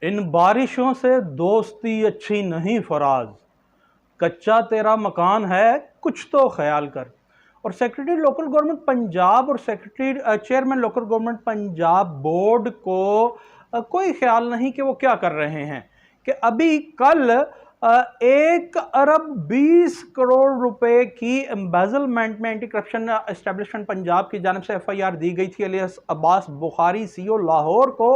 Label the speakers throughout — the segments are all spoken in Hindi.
Speaker 1: इन बारिशों से दोस्ती अच्छी नहीं फराज, कच्चा तेरा मकान है कुछ तो ख्याल कर। और सेक्रेटरी लोकल गवर्नमेंट पंजाब और secretary chairman local government Punjab board को कोई ख्याल नहीं कि वो क्या कर रहे हैं कि अभी कल 1 अरब 20 करोड़ रुपए की एम्बेजलमेंट में एंटी करप्शन एस्टेब्लिशमेंट पंजाब की जानब से एफआईआर दी गई थी अलियास अब्बास बुखारी सीओ लाहौर को।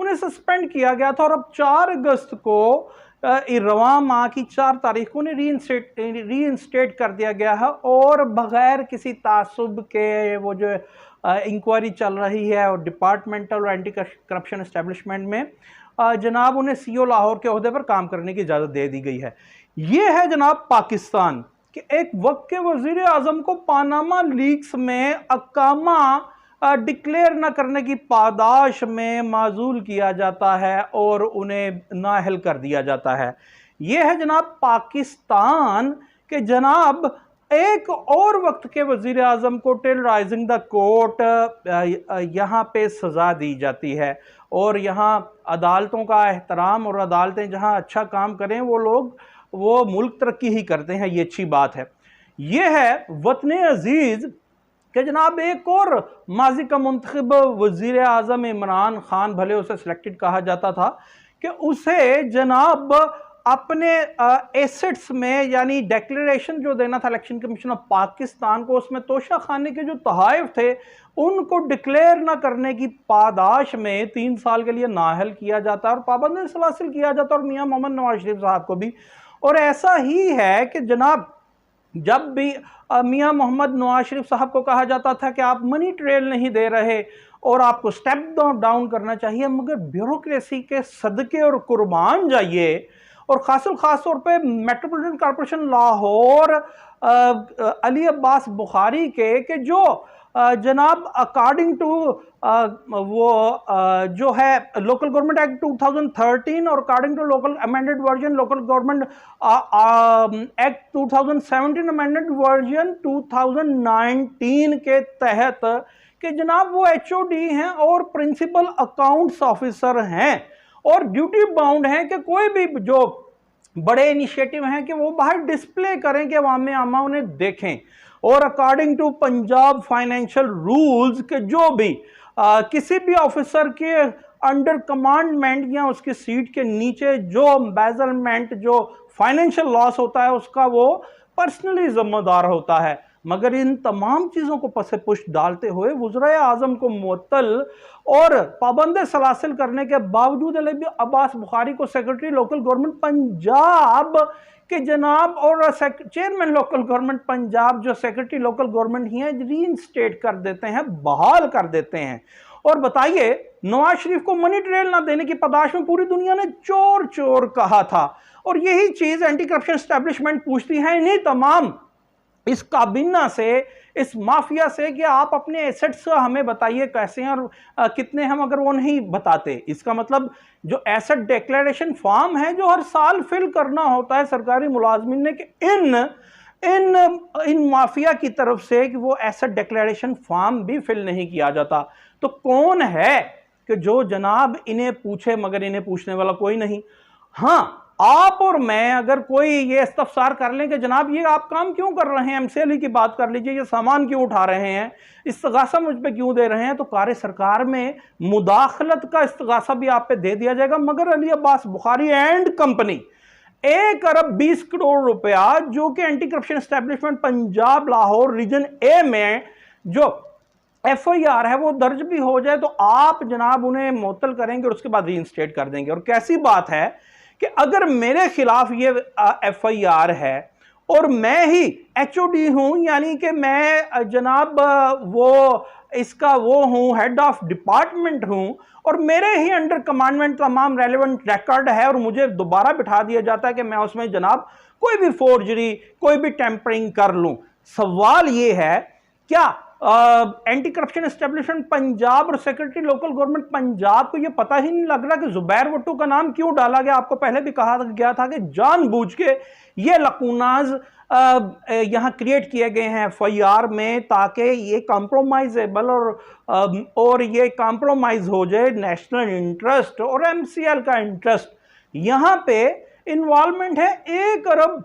Speaker 1: उन्हें सस्पेंड किया गया था और अब 4 अगस्त को रवां माह की 4 तारीख को उन्हें रीइंस्टेट कर दिया गया है और बगैर किसी तासुब के वो जो इंक्वायरी चल रही है और डिपार्टमेंटल और एंटी करप्शन एस्टेब्लिशमेंट में जनाब उन्हें सीओ लाहौर के ओहदे पर काम करने की इजाज़त दे दी गई है। ये है जनाब पाकिस्तान कि एक वक्त के वजीर आजम को पानामा लीक्स में अकामा डिक्लेयर न करने की पादाश में माजूल किया जाता है और उन्हें नाअहल कर दिया जाता है। यह है जनाब पाकिस्तान के जनाब एक और वक्त के वजीर आजम को टेरराइजिंग द कोर्ट यहाँ पे सज़ा दी जाती है और यहाँ अदालतों का एहतराम और अदालतें जहाँ अच्छा काम करें वो मुल्क तरक्की ही करते हैं। ये अच्छी बात है। ये है वतन अजीज़ कि जनाब एक और माजी का मुंतखब वजीर आज़म इमरान खान, भले उसे सिलेक्टेड कहा जाता था, कि उसे जनाब अपने एसेट्स में यानी डिक्लेरेशन जो देना था इलेक्शन कमीशन ऑफ पाकिस्तान को, उसमें तोशा खाने के जो तहाइफ थे उनको डिक्लेयर ना करने की पादाश में 3 साल के लिए नाअहल किया जाता है और पाबंदी सलासिल किया जाता है, और मियां मोहम्मद नवाज शरीफ साहब को भी। और ऐसा ही है कि जनाब जब भी मियां मोहम्मद नवाज शरीफ साहब को कहा जाता था कि आप मनी ट्रेल नहीं दे रहे और आपको स्टेप डाउन करना चाहिए, मगर ब्यूरोक्रेसी के सदके और कुर्बान जाइए। और खास तौर पे मेट्रोपॉलिटन कॉरपोरेशन लाहौर अली अब्बास बुखारी के जो जनाब अकॉर्डिंग टू वो जो है लोकल गवर्नमेंट एक्ट 2013 और according to local amended version local government act 2017 amended version 2019 के तहत कि जनाब वो एचओडी हैं और प्रिंसिपल अकाउंट्स ऑफिसर हैं और ड्यूटी बाउंड हैं कि कोई भी जो बड़े इनिशिएटिव हैं कि वो बाहर डिस्प्ले करें कि अवाम आमा उन्हें देखें। और according to Punjab financial rules के जो भी किसी भी ऑफिसर के अंडर कमांडमेंट या उसकी सीट के नीचे जो एम्बेजलमेंट जो फाइनेंशियल लॉस होता है उसका वो पर्सनली जिम्मेदार होता है। मगर इन तमाम चीज़ों को पसे पुष्ट डालते हुए वज़ीर आज़म को मुअत्तल और पाबंद सलासिल करने के बावजूद अली अब्बास बुखारी को सेक्रेटरी लोकल गवर्नमेंट पंजाब के जनाब और चेयरमैन लोकल गवर्नमेंट पंजाब जो सेक्रेटरी लोकल गवर्नमेंट ही हैं रीइंस्टेट कर देते हैं, बहाल कर देते हैं। और बताइए, नवाज शरीफ को मनी ट्रेल ना देने की पदाश में पूरी दुनिया ने चोर चोर कहा था और यही चीज़ एंटी करप्शन एस्टेब्लिशमेंट पूछती है इन्हीं तमाम इस काबिना से, इस माफिया से कि आप अपने एसेट्स हमें बताइए कैसे हैं और कितने हम, अगर वो नहीं बताते इसका मतलब जो एसेट डिक्लेरेशन फॉर्म है जो हर साल फिल करना होता है सरकारी मुलाजमिन ने कि इन माफिया की तरफ से कि वो एसेट डिक्लेरेशन फॉर्म भी फिल नहीं किया जाता। तो कौन है कि जो जनाब इन्हें पूछे, मगर इन्हें पूछने वाला कोई नहीं। हाँ, आप और मैं अगर कोई ये इस्तफसार कर लें कि जनाब ये आप काम क्यों कर रहे हैं, एमसीएल की बात कर लीजिए, ये सामान क्यों उठा रहे हैं, इस्तगासा मुझ पे क्यों दे रहे हैं, तो कार्य सरकार में मुदाखलत का इस्तगासा भी आप पे दे दिया जाएगा। मगर अली अब्बास बुखारी एंड कंपनी 1 अरब 20 करोड़ रुपया जो कि anti corruption establishment Punjab Lahore region A में जो एफआईआर है वो दर्ज भी हो जाए तो आप जनाब उन्हें मुअत्तल करेंगे और उसके बाद रीइंस्टेट कर देंगे। और कैसी बात है कि अगर मेरे खिलाफ ये एफआईआर है और मैं ही एचओडी हूं, यानी कि मैं जनाब वो इसका वो हूं, हेड ऑफ डिपार्टमेंट हूं और मेरे ही अंडर कमांडमेंट तमाम रेलेवेंट रिकॉर्ड है और मुझे दोबारा बिठा दिया जाता है कि मैं उसमें जनाब कोई भी फोर्जरी कोई भी टेम्परिंग कर लूं। सवाल ये है क्या एंटी करप्शन एस्टेब्लिशमेंट पंजाब और सेक्रेटरी लोकल गवर्नमेंट पंजाब को ये पता ही नहीं लग रहा कि जुबैर भुट्टो का नाम क्यों डाला गया। आपको पहले भी कहा गया था कि जानबूझ के ये लकूनाज यहां क्रिएट किए गए हैं एफआईआर में, ताकि ये कॉम्प्रोमाइजेबल और ये कॉम्प्रोमाइज हो जाए नेशनल इंटरेस्ट और एमसीएल का इंटरेस्ट। यहां पे इन्वॉल्वमेंट है 1 अरब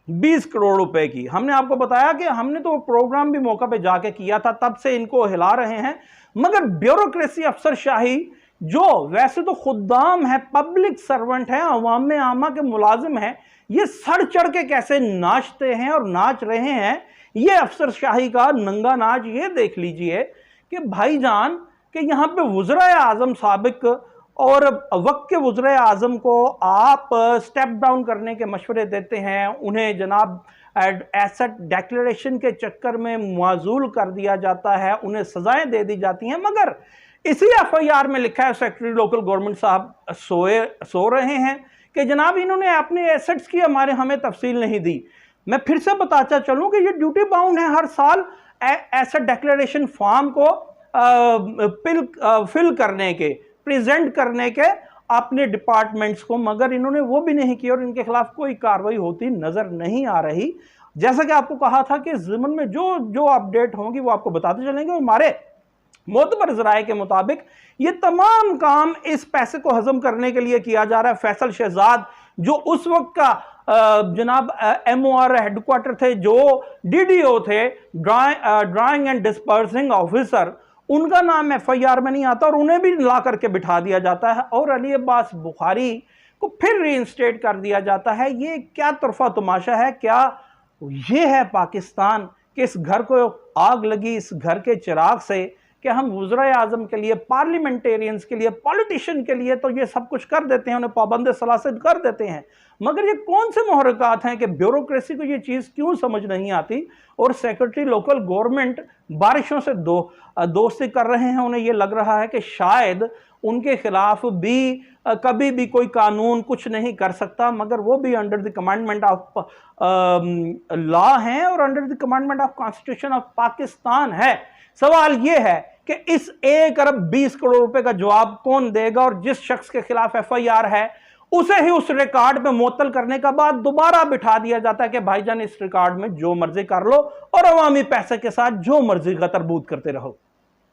Speaker 1: 20 करोड़ रुपए की। हमने आपको बताया कि हमने तो प्रोग्राम भी मौका पे जाके किया था, तब से इनको हिला रहे हैं, मगर ब्यूरोक्रेसी अफसरशाही जो वैसे तो खुद्दाम है, पब्लिक सर्वेंट है, अवाम में आमा के मुलाजिम हैं, ये सड़ चढ़ के कैसे नाचते हैं और नाच रहे हैं। ये अफसरशाही का नंगा नाच ये देख लीजिए कि भाईजान कि यहाँ पे वज़रा आज़म साबिक और वक्त के वज़रा आज़म को आप स्टेप डाउन करने के मशवरे देते हैं, उन्हें जनाब एसेट डिक्लेरेशन के चक्कर में माजूल कर दिया जाता है, उन्हें सजाएं दे दी जाती हैं, मगर इसी एफआईआर में लिखा है सेक्रेटरी लोकल गवर्नमेंट साहब सो रहे हैं कि जनाब इन्होंने अपने एसेट्स की हमें तफसील नहीं दी। मैं फिर से बताता चलूं कि ये ड्यूटी बाउंड है हर साल एसेट डिक्लेरेशन फॉर्म को फिल करने के, प्रेजेंट करने के अपने डिपार्टमेंट्स को, मगर इन्होंने वो भी नहीं किया और इनके खिलाफ कोई कार्रवाई होती नजर नहीं आ रही। जैसा कि आपको कहा था कि ज़िमन में जो जो अपडेट होंगी वो आपको बताते चलेंगे। हमारे मोतबर ज़राए के मुताबिक ये तमाम काम इस पैसे को हजम करने के लिए किया जा रहा है। फैसल शहजाद जो उस वक्त का जनाब एमओआर हेडक्वार्टर थे, जो डीडीओ थे, ड्राइंग एंड डिस्पर्सिंग ऑफिसर, उनका नाम एफआईआर में नहीं आता और उन्हें भी ला करके बिठा दिया जाता है और अली अब्बास बुखारी को फिर रीइंस्टेट कर दिया जाता है। ये क्या तरफा तमाशा है? क्या ये है पाकिस्तान कि इस घर को आग लगी, इस घर के चिराग से, कि हम वज़रा आज़म के लिए, पार्लियामेंटेरियंस के लिए, पॉलिटिशियन के लिए तो ये सब कुछ कर देते हैं, उन्हें पाबंद सलासियत कर देते हैं, मगर ये कौन से मुहर्रिकात हैं कि ब्यूरोक्रेसी को ये चीज़ क्यों समझ नहीं आती। और सेक्रेटरी लोकल गवर्नमेंट बारिशों से दोस्ती कर रहे हैं। उन्हें ये लग रहा है कि शायद उनके खिलाफ भी कभी भी कोई कानून कुछ नहीं कर सकता, मगर वो भी under the commandment of law हैं और under the commandment of constitution of Pakistan है। सवाल ये है कि इस 1 अरब 20 करोड़ रुपए का जवाब कौन देगा, और जिस शख्स के खिलाफ एफआईआर है उसे ही उस रिकॉर्ड पे मुअत्तल करने का बाद दोबारा बिठा दिया जाता है कि भाईजान इस रिकॉर्ड में जो मर्जी कर लो और अवामी पैसे के साथ जो मर्जी गतरबूत करते रहो।